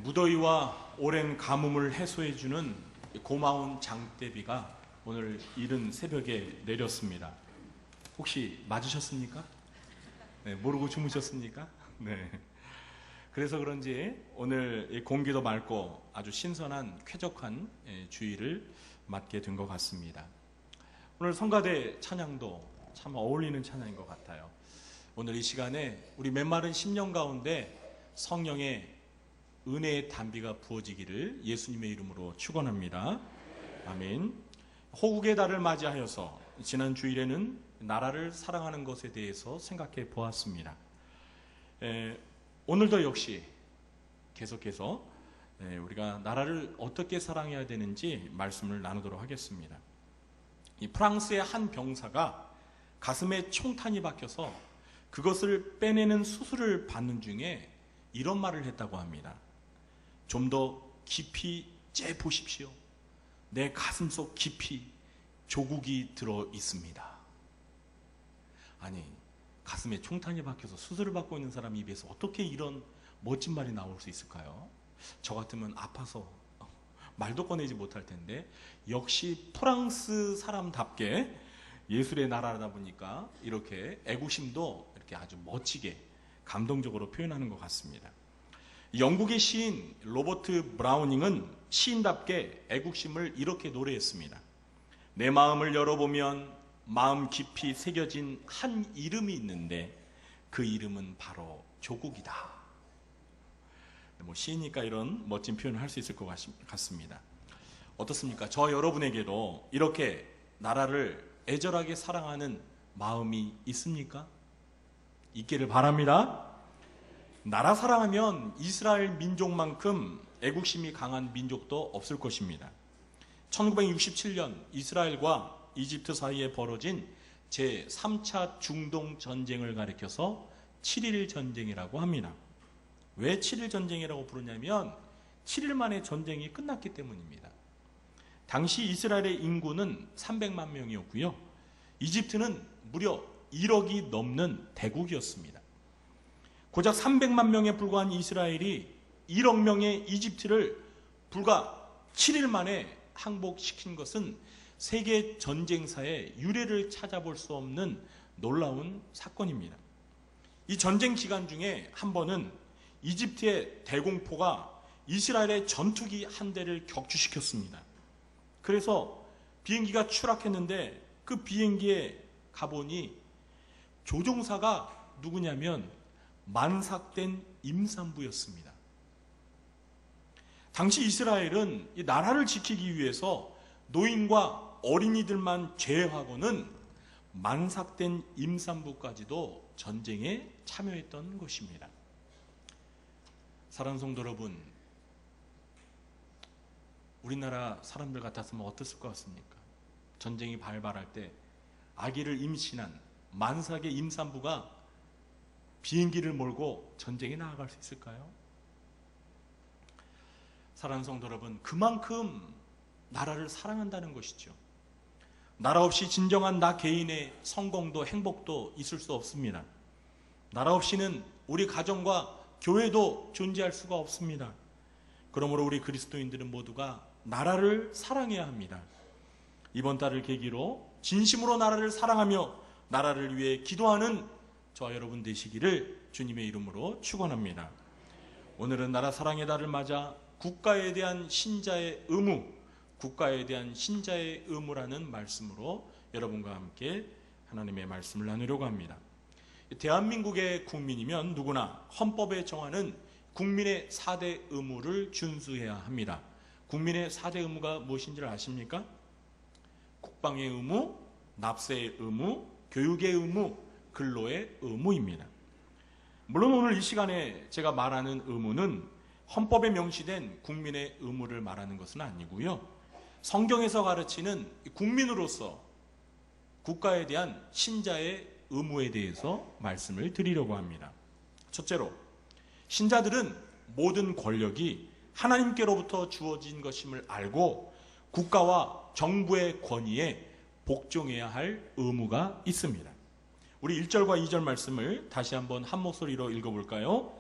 무더위와 오랜 가뭄을 해소해주는 고마운 장대비가 오늘 이른 새벽에 내렸습니다. 혹시 맞으셨습니까? 네, 모르고 주무셨습니까? 네. 그래서 그런지 오늘 공기도 맑고 아주 신선한 쾌적한 주의를 맞게 된 것 같습니다. 오늘 성가대 찬양도 참 어울리는 찬양인 것 같아요. 오늘 이 시간에 우리 메마른 심령 가운데 성령의 은혜의 단비가 부어지기를 예수님의 이름으로 축원합니다. 아멘. 호국의 달을 맞이하여서 지난 주일에는 나라를 사랑하는 것에 대해서 생각해 보았습니다. 오늘도 역시 계속해서 우리가 나라를 어떻게 사랑해야 되는지 말씀을 나누도록 하겠습니다. 이 프랑스의 한 병사가 가슴에 총탄이 박혀서 그것을 빼내는 수술을 받는 중에 이런 말을 했다고 합니다. 좀 더 깊이 째 보십시오. 내 가슴속 깊이 조국이 들어 있습니다. 아니, 가슴에 총탄이 박혀서 수술을 받고 있는 사람 입에서 어떻게 이런 멋진 말이 나올 수 있을까요? 저 같으면 아파서 말도 꺼내지 못할 텐데, 역시 프랑스 사람답게 예술의 나라다 보니까 이렇게 애국심도 이렇게 아주 멋지게 감동적으로 표현하는 것 같습니다. 영국의 시인 로버트 브라우닝은 시인답게 애국심을 이렇게 노래했습니다. 내 마음을 열어보면 마음 깊이 새겨진 한 이름이 있는데 그 이름은 바로 조국이다. 시이니까 이런 멋진 표현을 할 수 있을 것 같습니다. 어떻습니까? 저 여러분에게도 이렇게 나라를 애절하게 사랑하는 마음이 있습니까? 있기를 바랍니다. 나라 사랑하면 이스라엘 민족만큼 애국심이 강한 민족도 없을 것입니다. 1967년 이스라엘과 이집트 사이에 벌어진 제3차 중동 전쟁을 가리켜서 7일 전쟁이라고 합니다. 왜 7일 전쟁이라고 부르냐면 7일 만에 전쟁이 끝났기 때문입니다. 당시 이스라엘의 인구는 300만 명이었고요. 이집트는 무려 1억이 넘는 대국이었습니다. 고작 300만 명에 불과한 이스라엘이 1억 명의 이집트를 불과 7일 만에 항복시킨 것은 세계 전쟁사의 유례를 찾아볼 수 없는 놀라운 사건입니다. 이 전쟁 기간 중에 한 번은 이집트의 대공포가 이스라엘의 전투기 한 대를 격추시켰습니다. 그래서 비행기가 추락했는데 그 비행기에 가보니 조종사가 누구냐면 만삭된 임산부였습니다. 당시 이스라엘은 이 나라를 지키기 위해서 노인과 어린이들만 제외하고는 만삭된 임산부까지도 전쟁에 참여했던 것입니다. 사랑하는 성도 여러분, 우리나라 사람들 같았으면 어땠을 것 같습니까? 전쟁이 발발할 때 아기를 임신한 만삭의 임산부가 비행기를 몰고 전쟁에 나아갈 수 있을까요? 사랑하는 성도 여러분, 그만큼 나라를 사랑한다는 것이죠. 나라 없이 진정한 나 개인의 성공도 행복도 있을 수 없습니다. 나라 없이는 우리 가정과 교회도 존재할 수가 없습니다. 그러므로 우리 그리스도인들은 모두가 나라를 사랑해야 합니다. 이번 달을 계기로 진심으로 나라를 사랑하며 나라를 위해 기도하는 저와 여러분 되시기를 주님의 이름으로 축원합니다. 오늘은 나라 사랑의 달을 맞아 국가에 대한 신자의 의무, 국가에 대한 신자의 의무라는 말씀으로 여러분과 함께 하나님의 말씀을 나누려고 합니다. 대한민국의 국민이면 누구나 헌법에 정하는 국민의 4대 의무를 준수해야 합니다. 국민의 4대 의무가 무엇인지를 아십니까? 국방의 의무, 납세의 의무, 교육의 의무, 근로의 의무입니다. 물론 오늘 이 시간에 제가 말하는 의무는 헌법에 명시된 국민의 의무를 말하는 것은 아니고요. 성경에서 가르치는 국민으로서 국가에 대한 신자의 의무에 대해서 말씀을 드리려고 합니다. 첫째로, 신자들은 모든 권력이 하나님께로부터 주어진 것임을 알고 국가와 정부의 권위에 복종해야 할 의무가 있습니다. 우리 1절과 2절 말씀을 다시 한번 한 목소리로 읽어볼까요?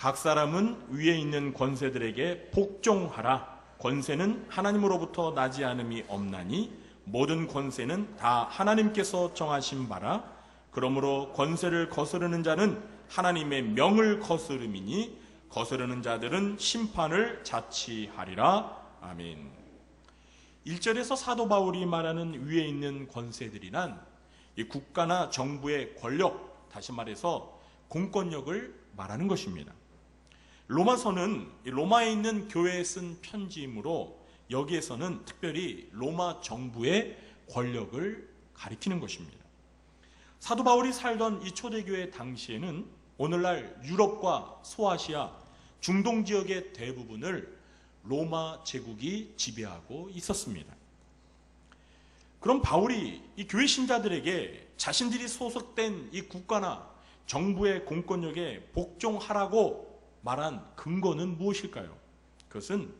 각 사람은 위에 있는 권세들에게 복종하라. 권세는 하나님으로부터 나지 않음이 없나니 모든 권세는 다 하나님께서 정하신 바라. 그러므로 권세를 거스르는 자는 하나님의 명을 거스름이니 거스르는 자들은 심판을 자취하리라. 아멘. 1절에서 사도 바울이 말하는 위에 있는 권세들이란 이 국가나 정부의 권력, 다시 말해서 공권력을 말하는 것입니다. 로마서는 로마에 있는 교회에 쓴 편지이므로 여기에서는 특별히 로마 정부의 권력을 가리키는 것입니다. 사도 바울이 살던 이 초대교회 당시에는 오늘날 유럽과 소아시아, 중동 지역의 대부분을 로마 제국이 지배하고 있었습니다. 그럼 바울이 이 교회 신자들에게 자신들이 소속된 이 국가나 정부의 공권력에 복종하라고 말한 근거는 무엇일까요? 그것은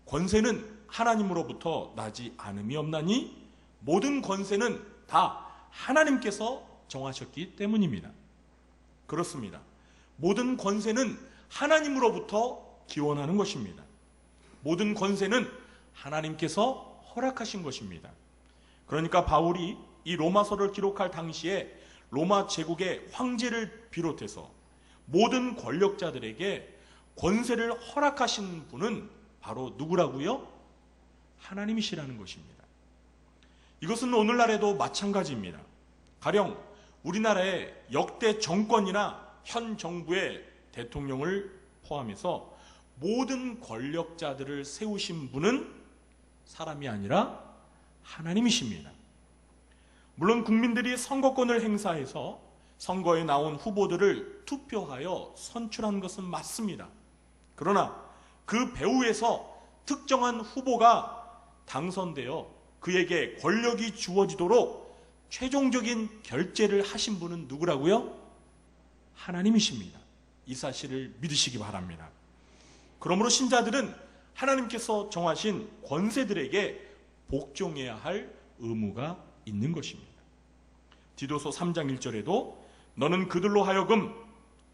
권세는 하나님으로부터 나지 않음이 없나니 모든 권세는 다 하나님께서 정하셨기 때문입니다. 그렇습니다. 모든 권세는 하나님으로부터 기원하는 것입니다. 모든 권세는 하나님께서 허락하신 것입니다. 그러니까 바울이 이 로마서를 기록할 당시에 로마 제국의 황제를 비롯해서 모든 권력자들에게 권세를 허락하신 분은 바로 누구라고요? 하나님이시라는 것입니다. 이것은 오늘날에도 마찬가지입니다. 가령 우리나라의 역대 정권이나 현 정부의 대통령을 포함해서 모든 권력자들을 세우신 분은 사람이 아니라 하나님이십니다. 물론 국민들이 선거권을 행사해서 선거에 나온 후보들을 투표하여 선출한 것은 맞습니다. 그러나 그 배후에서 특정한 후보가 당선되어 그에게 권력이 주어지도록 최종적인 결재를 하신 분은 누구라고요? 하나님이십니다. 이 사실을 믿으시기 바랍니다. 그러므로 신자들은 하나님께서 정하신 권세들에게 복종해야 할 의무가 있는 것입니다. 디도서 3장 1절에도 너는 그들로 하여금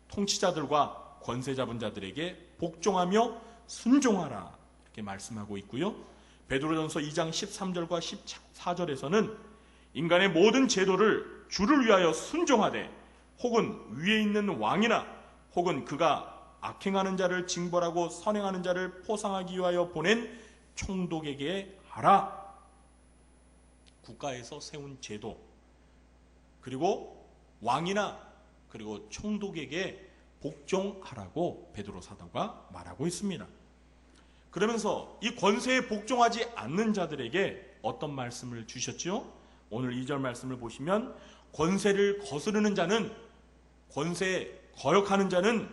통치자들과 권세 잡은 자들에게 복종하며 순종하라 이렇게 말씀하고 있고요. 베드로전서 2장 13절과 14절에서는 인간의 모든 제도를 주를 위하여 순종하되 혹은 위에 있는 왕이나 혹은 그가 악행하는 자를 징벌하고 선행하는 자를 포상하기 위하여 보낸 총독에게 하라. 국가에서 세운 제도 그리고 왕이나 그리고 총독에게 복종하라고 베드로 사도가 말하고 있습니다. 그러면서 이 권세에 복종하지 않는 자들에게 어떤 말씀을 주셨죠? 오늘 2절 말씀을 보시면 권세를 거스르는 자는, 권세에 거역하는 자는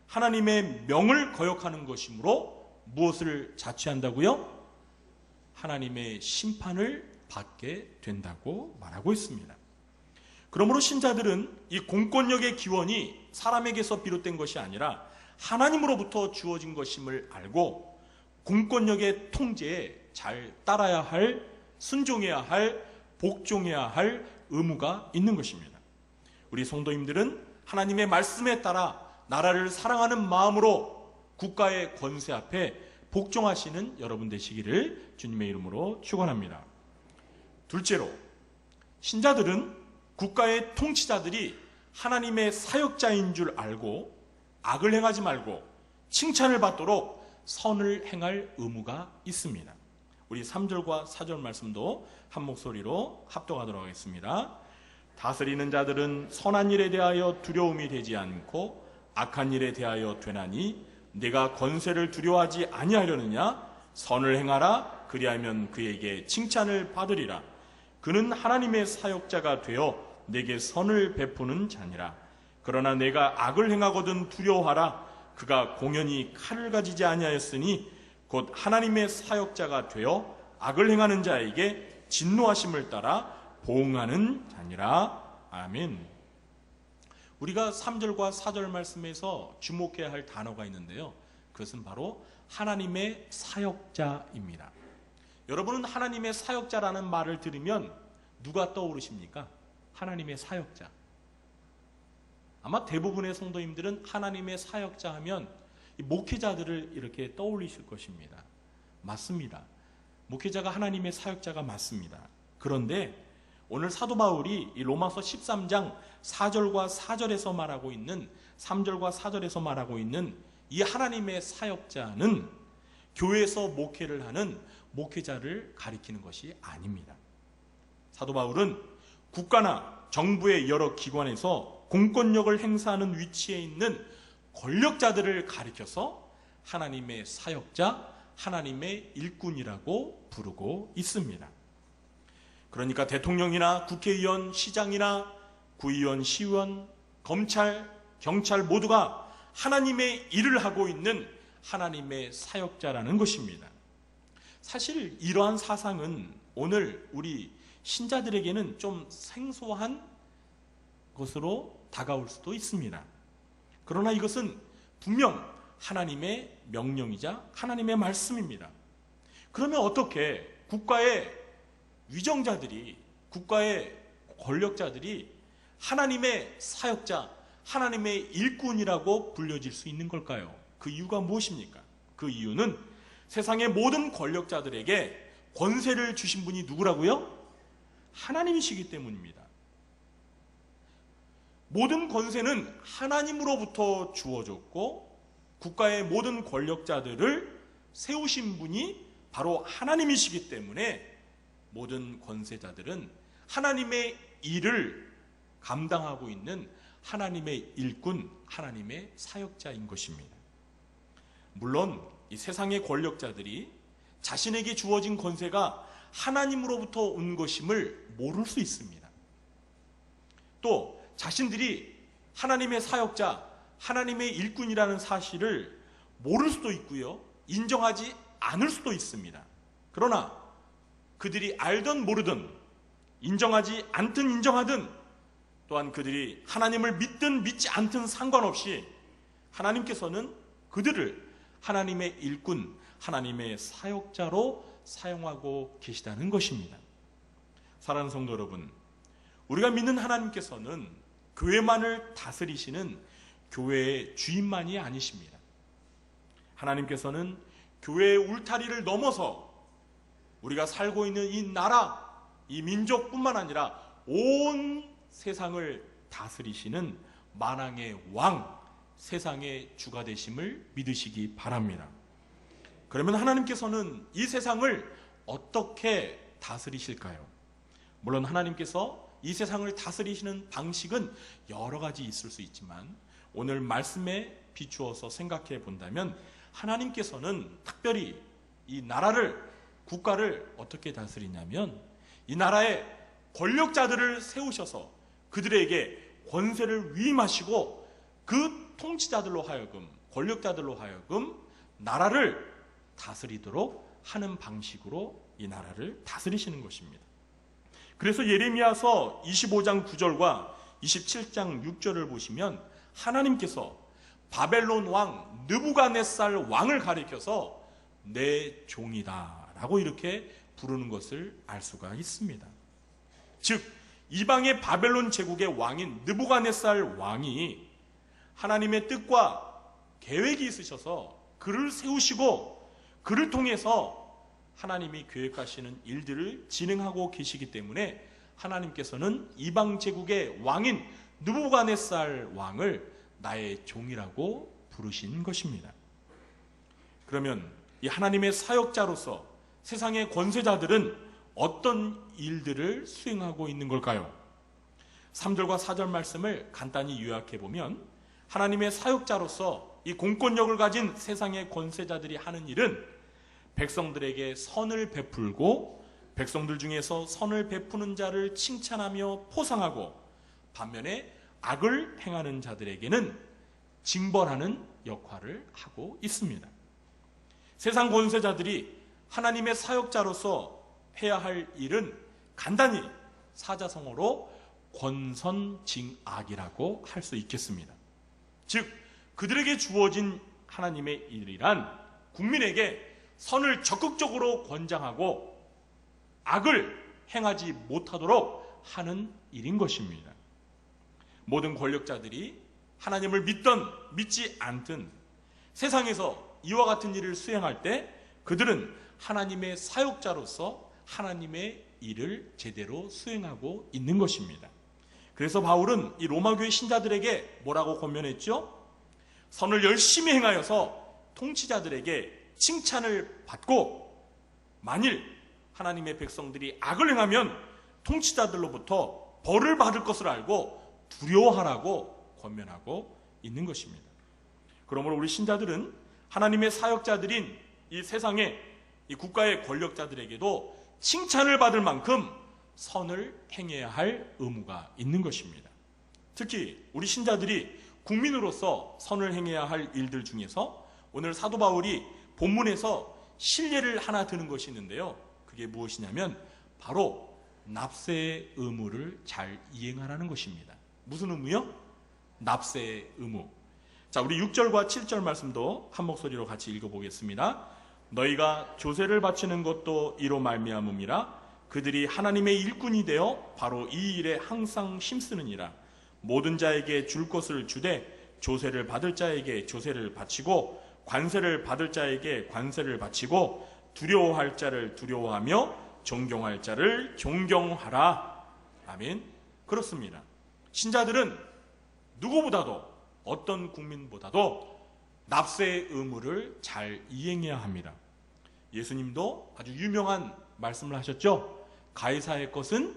하나님의 명을 거역하는 것이므로 무엇을 자취한다고요? 하나님의 심판을 받게 된다고 말하고 있습니다. 그러므로 신자들은 이 공권력의 기원이 사람에게서 비롯된 것이 아니라 하나님으로부터 주어진 것임을 알고 공권력의 통제에 잘 따라야 할, 순종해야 할, 복종해야 할 의무가 있는 것입니다. 우리 성도님들은 하나님의 말씀에 따라 나라를 사랑하는 마음으로 국가의 권세 앞에 복종하시는 여러분 되시기를 주님의 이름으로 축원합니다. 둘째로, 신자들은 국가의 통치자들이 하나님의 사역자인 줄 알고 악을 행하지 말고 칭찬을 받도록 선을 행할 의무가 있습니다. 우리 3절과 4절 말씀도 한 목소리로 합독하도록 하겠습니다. 다스리는 자들은 선한 일에 대하여 두려움이 되지 않고 악한 일에 대하여 되나니 내가 권세를 두려워하지 아니하려느냐? 선을 행하라. 그리하면 그에게 칭찬을 받으리라. 그는 하나님의 사역자가 되어 내게 선을 베푸는 자니라. 그러나 내가 악을 행하거든 두려워하라. 그가 공연히 칼을 가지지 아니하였으니 곧 하나님의 사역자가 되어 악을 행하는 자에게 진노하심을 따라 보응하는 자니라. 아멘. 우리가 3절과 4절 말씀에서 주목해야 할 단어가 있는데요. 그것은 바로 하나님의 사역자입니다. 여러분은 하나님의 사역자라는 말을 들으면 누가 떠오르십니까? 하나님의 사역자. 아마 대부분의 성도님들은 하나님의 사역자 하면 이 목회자들을 이렇게 떠올리실 것입니다. 맞습니다. 목회자가 하나님의 사역자가 맞습니다. 그런데 오늘 사도 바울이 이 로마서 13장 4절과 4절에서 말하고 있는 3절과 4절에서 말하고 있는 이 하나님의 사역자는 교회에서 목회를 하는 목회자를 가리키는 것이 아닙니다. 사도 바울은 국가나 정부의 여러 기관에서 공권력을 행사하는 위치에 있는 권력자들을 가리켜서 하나님의 사역자, 하나님의 일꾼이라고 부르고 있습니다. 그러니까 대통령이나 국회의원, 시장이나 구의원, 시의원, 검찰, 경찰 모두가 하나님의 일을 하고 있는 하나님의 사역자라는 것입니다. 사실 이러한 사상은 오늘 우리 신자들에게는 좀 생소한 것으로 다가올 수도 있습니다. 그러나 이것은 분명 하나님의 명령이자 하나님의 말씀입니다. 그러면 어떻게 국가의 위정자들이, 국가의 권력자들이 하나님의 사역자, 하나님의 일꾼이라고 불려질 수 있는 걸까요? 그 이유가 무엇입니까? 그 이유는 세상의 모든 권력자들에게 권세를 주신 분이 누구라고요? 하나님이시기 때문입니다. 모든 권세는 하나님으로부터 주어졌고 국가의 모든 권력자들을 세우신 분이 바로 하나님이시기 때문에 모든 권세자들은 하나님의 일을 감당하고 있는 하나님의 일꾼, 하나님의 사역자인 것입니다. 물론 이 세상의 권력자들이 자신에게 주어진 권세가 하나님으로부터 온 것임을 모를 수 있습니다. 또 자신들이 하나님의 사역자, 하나님의 일꾼이라는 사실을 모를 수도 있고요, 인정하지 않을 수도 있습니다. 그러나 그들이 알든 모르든, 인정하지 않든 인정하든, 또한 그들이 하나님을 믿든 믿지 않든 상관없이 하나님께서는 그들을 하나님의 일꾼, 하나님의 사역자로 사용하고 계시다는 것입니다. 사랑하는 성도 여러분, 우리가 믿는 하나님께서는 교회만을 다스리시는 교회의 주인만이 아니십니다. 하나님께서는 교회의 울타리를 넘어서 우리가 살고 있는 이 나라, 이 민족뿐만 아니라 온 세상을 다스리시는 만왕의 왕, 세상의 주가 되심을 믿으시기 바랍니다. 그러면 하나님께서는 이 세상을 어떻게 다스리실까요? 물론 하나님께서 이 세상을 다스리시는 방식은 여러 가지 있을 수 있지만 오늘 말씀에 비추어서 생각해 본다면 하나님께서는 특별히 이 나라를, 국가를 어떻게 다스리냐면 이 나라의 권력자들을 세우셔서 그들에게 권세를 위임하시고 그 통치자들로 하여금, 권력자들로 하여금 나라를 다스리도록 하는 방식으로 이 나라를 다스리시는 것입니다. 그래서 예레미야서 25장 9절과 27장 6절을 보시면 하나님께서 바벨론 왕 느부갓네살 왕을 가리켜서 내 종이다 라고 이렇게 부르는 것을 알 수가 있습니다. 즉 이방의 바벨론 제국의 왕인 느부갓네살 왕이 하나님의 뜻과 계획이 있으셔서 그를 세우시고 그를 통해서 하나님이 계획하시는 일들을 진행하고 계시기 때문에 하나님께서는 이방 제국의 왕인 느부갓네살 왕을 나의 종이라고 부르신 것입니다. 그러면 이 하나님의 사역자로서 세상의 권세자들은 어떤 일들을 수행하고 있는 걸까요? 3절과 4절 말씀을 간단히 요약해 보면 하나님의 사역자로서 이 공권력을 가진 세상의 권세자들이 하는 일은 백성들에게 선을 베풀고 백성들 중에서 선을 베푸는 자를 칭찬하며 포상하고 반면에 악을 행하는 자들에게는 징벌하는 역할을 하고 있습니다. 세상 권세자들이 하나님의 사역자로서 해야 할 일은 간단히 사자성어로 권선징악이라고 할 수 있겠습니다. 즉 그들에게 주어진 하나님의 일이란 국민에게 선을 적극적으로 권장하고 악을 행하지 못하도록 하는 일인 것입니다. 모든 권력자들이 하나님을 믿든 믿지 않든 세상에서 이와 같은 일을 수행할 때 그들은 하나님의 사역자로서 하나님의 일을 제대로 수행하고 있는 것입니다. 그래서 바울은 이 로마교회 신자들에게 뭐라고 권면했죠? 선을 열심히 행하여서 통치자들에게 칭찬을 받고 만일 하나님의 백성들이 악을 행하면 통치자들로부터 벌을 받을 것을 알고 두려워하라고 권면하고 있는 것입니다. 그러므로 우리 신자들은 하나님의 사역자들인 이 세상의 이 국가의 권력자들에게도 칭찬을 받을 만큼 선을 행해야 할 의무가 있는 것입니다. 특히 우리 신자들이 국민으로서 선을 행해야 할 일들 중에서 오늘 사도 바울이 본문에서 실례를 하나 드는 것이 있는데요. 그게 무엇이냐면 바로 납세의 의무를 잘 이행하라는 것입니다. 무슨 의무요? 납세의 의무. 자, 우리 6절과 7절 말씀도 한 목소리로 같이 읽어보겠습니다. 너희가 조세를 바치는 것도 이로 말미암음이라. 그들이 하나님의 일꾼이 되어 바로 이 일에 항상 힘쓰느니라. 모든 자에게 줄 것을 주되 조세를 받을 자에게 조세를 바치고 관세를 받을 자에게 관세를 바치고 두려워할 자를 두려워하며 존경할 자를 존경하라. 아멘. 그렇습니다. 신자들은 누구보다도 어떤 국민보다도 납세의 의무를 잘 이행해야 합니다. 예수님도 아주 유명한 말씀을 하셨죠. 가이사의 것은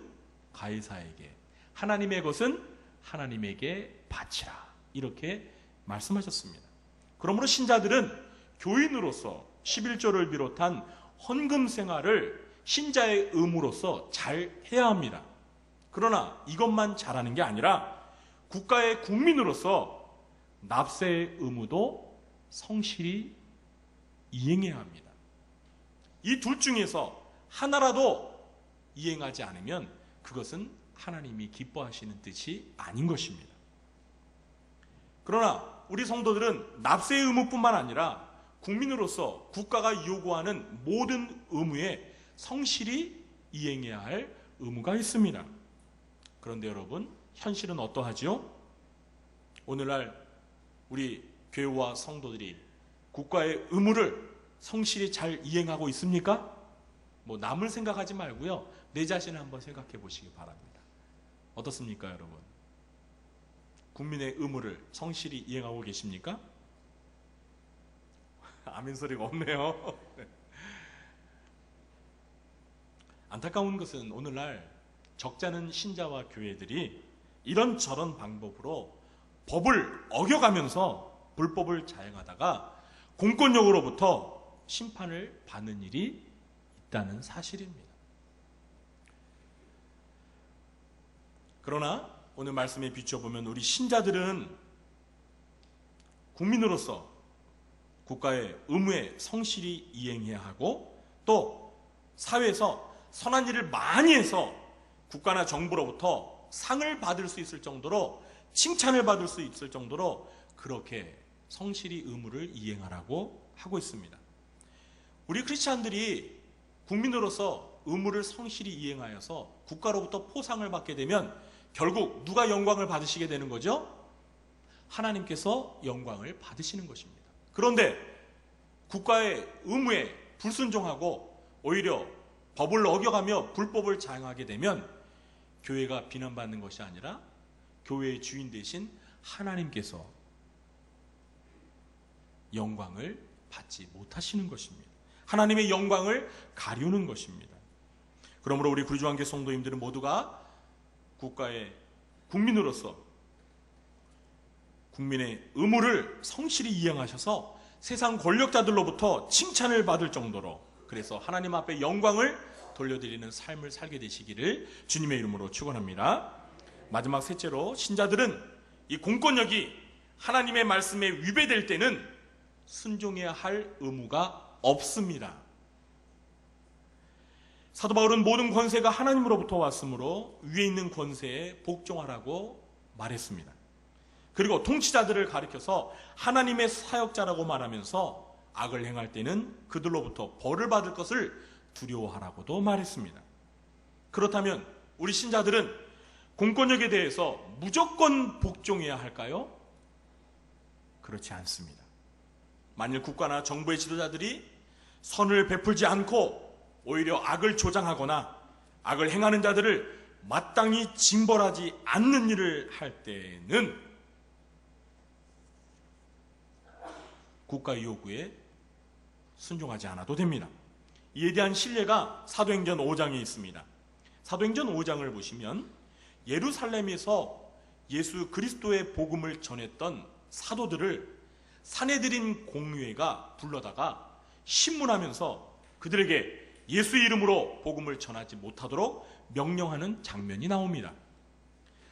가이사에게, 하나님의 것은 하나님에게 바치라. 이렇게 말씀하셨습니다. 그러므로 신자들은 교인으로서 11조를 비롯한 헌금 생활을 신자의 의무로서 잘 해야 합니다. 그러나 이것만 잘하는 게 아니라 국가의 국민으로서 납세의 의무도 성실히 이행해야 합니다. 이 둘 중에서 하나라도 이행하지 않으면 그것은 하나님이 기뻐하시는 뜻이 아닌 것입니다. 그러나 우리 성도들은 납세의 의무뿐만 아니라 국민으로서 국가가 요구하는 모든 의무에 성실히 이행해야 할 의무가 있습니다. 그런데 여러분, 현실은 어떠하지요? 오늘날 우리 교회와 성도들이 국가의 의무를 성실히 잘 이행하고 있습니까? 뭐 남을 생각하지 말고요, 내 자신을 한번 생각해 보시기 바랍니다. 어떻습니까, 여러분? 국민의 의무를 성실히 이행하고 계십니까? 아멘 소리가 없네요. 안타까운 것은 오늘날 적잖은 신자와 교회들이 이런저런 방법으로 법을 어겨가면서 불법을 자행하다가 공권력으로부터 심판을 받는 일이 있다는 사실입니다. 그러나 오늘 말씀에 비춰보면 우리 신자들은 국민으로서 국가의 의무에 성실히 이행해야 하고 또 사회에서 선한 일을 많이 해서 국가나 정부로부터 상을 받을 수 있을 정도로, 칭찬을 받을 수 있을 정도로 그렇게 성실히 의무를 이행하라고 하고 있습니다. 우리 크리스찬들이 국민으로서 의무를 성실히 이행하여서 국가로부터 포상을 받게 되면 결국 누가 영광을 받으시게 되는 거죠? 하나님께서 영광을 받으시는 것입니다. 그런데 국가의 의무에 불순종하고 오히려 법을 어겨가며 불법을 자행하게 되면 교회가 비난받는 것이 아니라 교회의 주인 되신 하나님께서 영광을 받지 못하시는 것입니다. 하나님의 영광을 가리우는 것입니다. 그러므로 우리 구주한교 성도님들은 모두가 국가의 국민으로서 국민의 의무를 성실히 이행하셔서 세상 권력자들로부터 칭찬을 받을 정도로, 그래서 하나님 앞에 영광을 돌려드리는 삶을 살게 되시기를 주님의 이름으로 축원합니다. 마지막 셋째로, 신자들은 이 공권력이 하나님의 말씀에 위배될 때는 순종해야 할 의무가 없습니다. 사도 바울은 모든 권세가 하나님으로부터 왔으므로 위에 있는 권세에 복종하라고 말했습니다. 그리고 통치자들을 가리켜서 하나님의 사역자라고 말하면서 악을 행할 때는 그들로부터 벌을 받을 것을 두려워하라고도 말했습니다. 그렇다면 우리 신자들은 공권력에 대해서 무조건 복종해야 할까요? 그렇지 않습니다. 만일 국가나 정부의 지도자들이 선을 베풀지 않고 오히려 악을 조장하거나 악을 행하는 자들을 마땅히 징벌하지 않는 일을 할 때는 국가의 요구에 순종하지 않아도 됩니다. 이에 대한 신뢰가 사도행전 5장에 있습니다. 사도행전 5장을 보시면 예루살렘에서 예수 그리스도의 복음을 전했던 사도들을 산헤드린 공회가 불러다가 신문하면서 그들에게 예수 이름으로 복음을 전하지 못하도록 명령하는 장면이 나옵니다.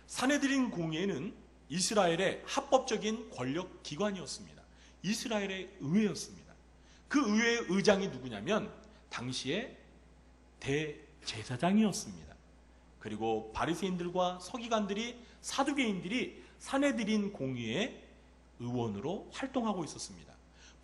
산헤드린 공회는 이스라엘의 합법적인 권력 기관이었습니다. 이스라엘의 의회였습니다. 그 의회의 의장이 누구냐면 당시에 대제사장이었습니다. 그리고 바리새인들과 서기관들이, 사두개인들이 산헤드린 공회의 의원으로 활동하고 있었습니다.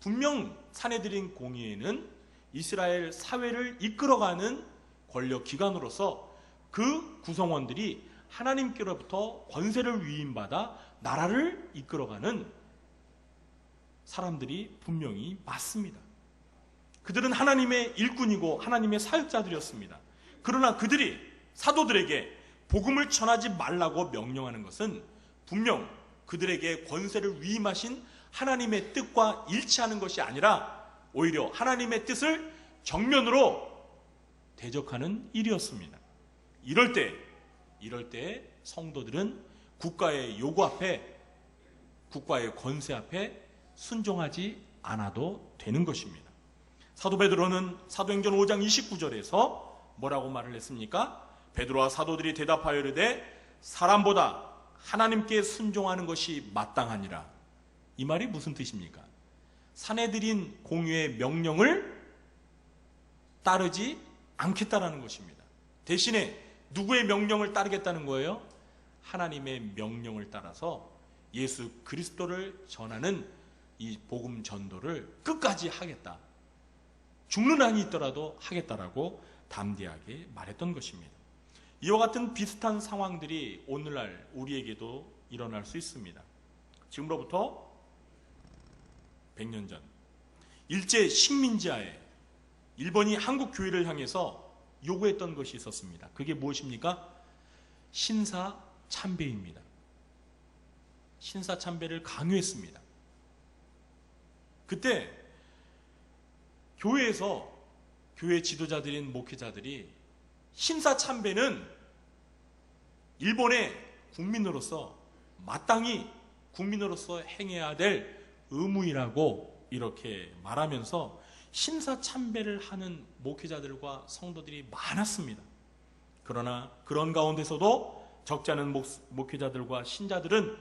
분명 산헤드린 공회에는 이스라엘 사회를 이끌어가는 권력 기관으로서 그 구성원들이 하나님께로부터 권세를 위임받아 나라를 이끌어가는 사람들이 분명히 맞습니다. 그들은 하나님의 일꾼이고 하나님의 사역자들이었습니다. 그러나 그들이 사도들에게 복음을 전하지 말라고 명령하는 것은 분명 그들에게 권세를 위임하신 하나님의 뜻과 일치하는 것이 아니라 오히려 하나님의 뜻을 정면으로 대적하는 일이었습니다. 이럴 때 성도들은 국가의 요구 앞에, 국가의 권세 앞에 순종하지 않아도 되는 것입니다. 사도 베드로는 사도행전 5장 29절에서 뭐라고 말을 했습니까? 베드로와 사도들이 대답하여 이르되 사람보다 하나님께 순종하는 것이 마땅하니라. 이 말이 무슨 뜻입니까? 산헤드린 공회의 명령을 따르지 않겠다라는 것입니다. 대신에 누구의 명령을 따르겠다는 거예요? 하나님의 명령을 따라서 예수 그리스도를 전하는 이 복음 전도를 끝까지 하겠다. 죽는 한이 있더라도 하겠다라고 담대하게 말했던 것입니다. 이와 같은 비슷한 상황들이 오늘날 우리에게도 일어날 수 있습니다. 지금로부터 100년 전 일제 식민지하에 일본이 한국 교회를 향해서 요구했던 것이 있었습니다. 그게 무엇입니까? 신사참배입니다. 신사참배를 강요했습니다. 그때 교회에서 교회 지도자들인 목회자들이 신사참배는 일본의 국민으로서 마땅히 국민으로서 행해야 될 의무이라고 이렇게 말하면서 신사참배를 하는 목회자들과 성도들이 많았습니다. 그러나 그런 가운데서도 적지 않은 목회자들과 신자들은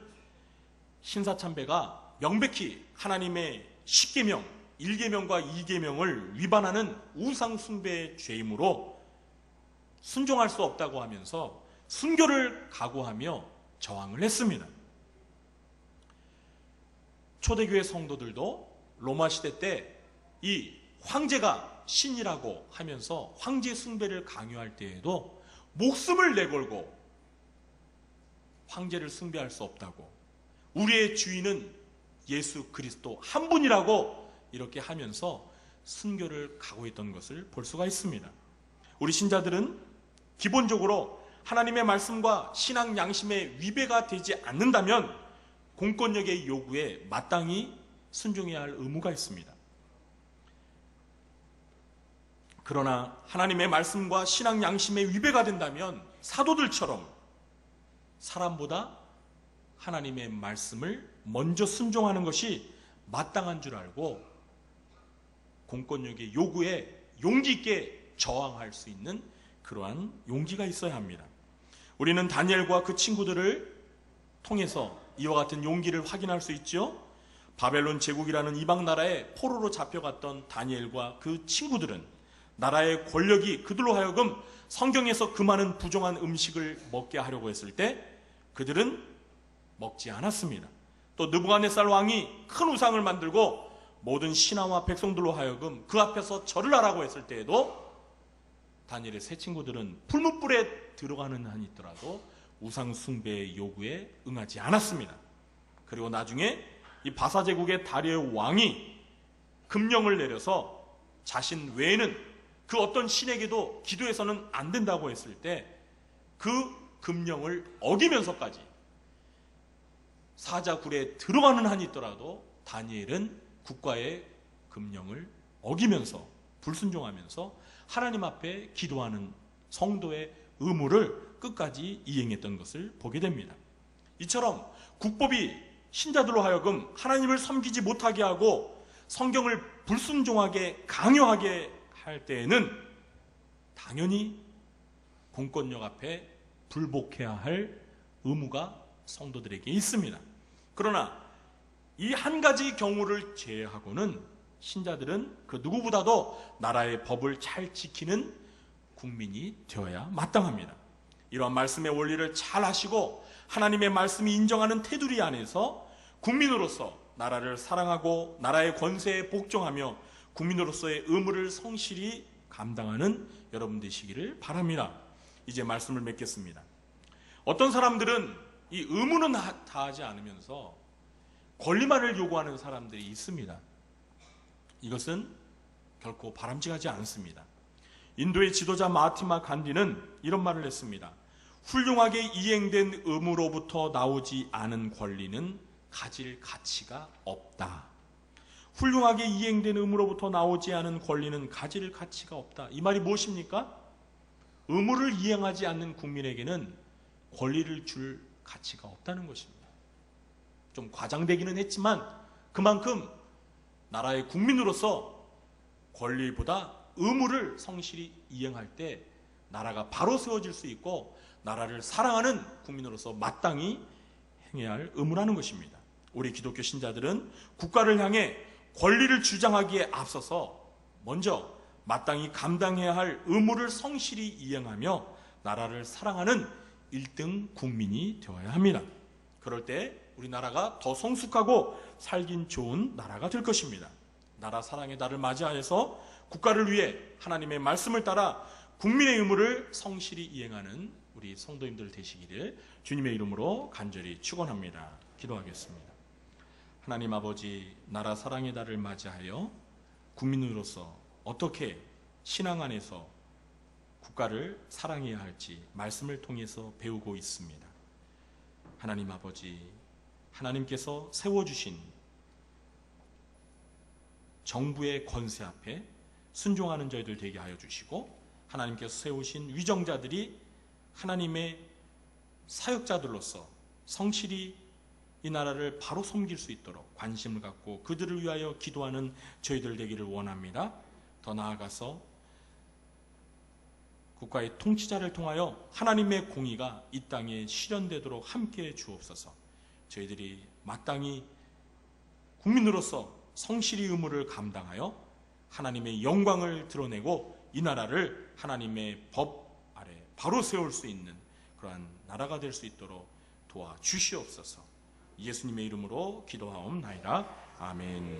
신사참배가 명백히 하나님의 10계명, 1계명과 2계명을 위반하는 우상숭배의 죄이므로 순종할 수 없다고 하면서 순교를 각오하며 저항을 했습니다. 초대교회 성도들도 로마 시대 때 이 황제가 신이라고 하면서 황제 숭배를 강요할 때에도 목숨을 내걸고 황제를 숭배할 수 없다고, 우리의 주인은 예수 그리스도 한 분이라고 이렇게 하면서 순교를 각오했던 것을 볼 수가 있습니다. 우리 신자들은 기본적으로 하나님의 말씀과 신앙 양심의 위배가 되지 않는다면 공권력의 요구에 마땅히 순종해야 할 의무가 있습니다. 그러나 하나님의 말씀과 신앙 양심의 위배가 된다면 사도들처럼 사람보다 하나님의 말씀을 먼저 순종하는 것이 마땅한 줄 알고 공권력의 요구에 용기 있게 저항할 수 있는 그러한 용기가 있어야 합니다. 우리는 다니엘과 그 친구들을 통해서 이와 같은 용기를 확인할 수 있죠. 바벨론 제국이라는 이방 나라에 포로로 잡혀갔던 다니엘과 그 친구들은 나라의 권력이 그들로 하여금 성경에서 그 많은 부정한 음식을 먹게 하려고 했을 때 그들은 먹지 않았습니다. 또 느부갓네살 왕이 큰 우상을 만들고 모든 신하와 백성들로 하여금 그 앞에서 절을 하라고 했을 때에도 다니엘의 세 친구들은 풀무불에 들어가는 한이 있더라도 우상 숭배의 요구에 응하지 않았습니다. 그리고 나중에 이 바사 제국의 다리의 왕이 금령을 내려서 자신 외에는 그 어떤 신에게도 기도해서는 안 된다고 했을 때 그 금령을 어기면서까지 사자굴에 들어가는 한이 있더라도 다니엘은 국가의 금령을 어기면서 불순종하면서 하나님 앞에 기도하는 성도의 의무를 끝까지 이행했던 것을 보게 됩니다. 이처럼 국법이 신자들로 하여금 하나님을 섬기지 못하게 하고 성경을 불순종하게 강요하게 할 때에는 당연히 공권력 앞에 불복해야 할 의무가 성도들에게 있습니다. 그러나 이 한 가지 경우를 제외하고는 신자들은 그 누구보다도 나라의 법을 잘 지키는 국민이 되어야 마땅합니다. 이러한 말씀의 원리를 잘 아시고 하나님의 말씀이 인정하는 테두리 안에서 국민으로서 나라를 사랑하고 나라의 권세에 복종하며 국민으로서의 의무를 성실히 감당하는 여러분 되시기를 바랍니다. 이제 말씀을 맺겠습니다. 어떤 사람들은 이 의무는 다하지 않으면서 권리만을 요구하는 사람들이 있습니다. 이것은 결코 바람직하지 않습니다. 인도의 지도자 마하티마 간디는 이런 말을 했습니다. 훌륭하게 이행된 의무로부터 나오지 않은 권리는 가질 가치가 없다. 훌륭하게 이행된 의무로부터 나오지 않은 권리는 가질 가치가 없다. 이 말이 무엇입니까? 의무를 이행하지 않는 국민에게는 권리를 줄 가치가 없다는 것입니다. 좀 과장되기는 했지만 그만큼 나라의 국민으로서 권리보다 의무를 성실히 이행할 때 나라가 바로 세워질 수 있고 나라를 사랑하는 국민으로서 마땅히 행해야 할 의무라는 것입니다. 우리 기독교 신자들은 국가를 향해 권리를 주장하기에 앞서서 먼저 마땅히 감당해야 할 의무를 성실히 이행하며 나라를 사랑하는 1등 국민이 되어야 합니다. 그럴 때 우리나라가 더 성숙하고 살긴 좋은 나라가 될 것입니다. 나라 사랑의 날을 맞이하여서 국가를 위해 하나님의 말씀을 따라 국민의 의무를 성실히 이행하는 우리 성도님들 되시기를 주님의 이름으로 간절히 축원합니다. 기도하겠습니다. 하나님 아버지, 나라 사랑의 날을 맞이하여 국민으로서 어떻게 신앙 안에서 국가를 사랑해야 할지 말씀을 통해서 배우고 있습니다. 하나님 아버지, 하나님께서 세워주신 정부의 권세 앞에 순종하는 저희들 되게 하여 주시고 하나님께서 세우신 위정자들이 하나님의 사역자들로서 성실히 이 나라를 바로 섬길 수 있도록 관심을 갖고 그들을 위하여 기도하는 저희들 되기를 원합니다. 더 나아가서 국가의 통치자를 통하여 하나님의 공의가 이 땅에 실현되도록 함께해 주옵소서. 저희들이 마땅히 국민으로서 성실히 의무를 감당하여 하나님의 영광을 드러내고 이 나라를 하나님의 법 아래 바로 세울 수 있는 그러한 나라가 될 수 있도록 도와주시옵소서. 예수님의 이름으로 기도하옵나이다. 아멘.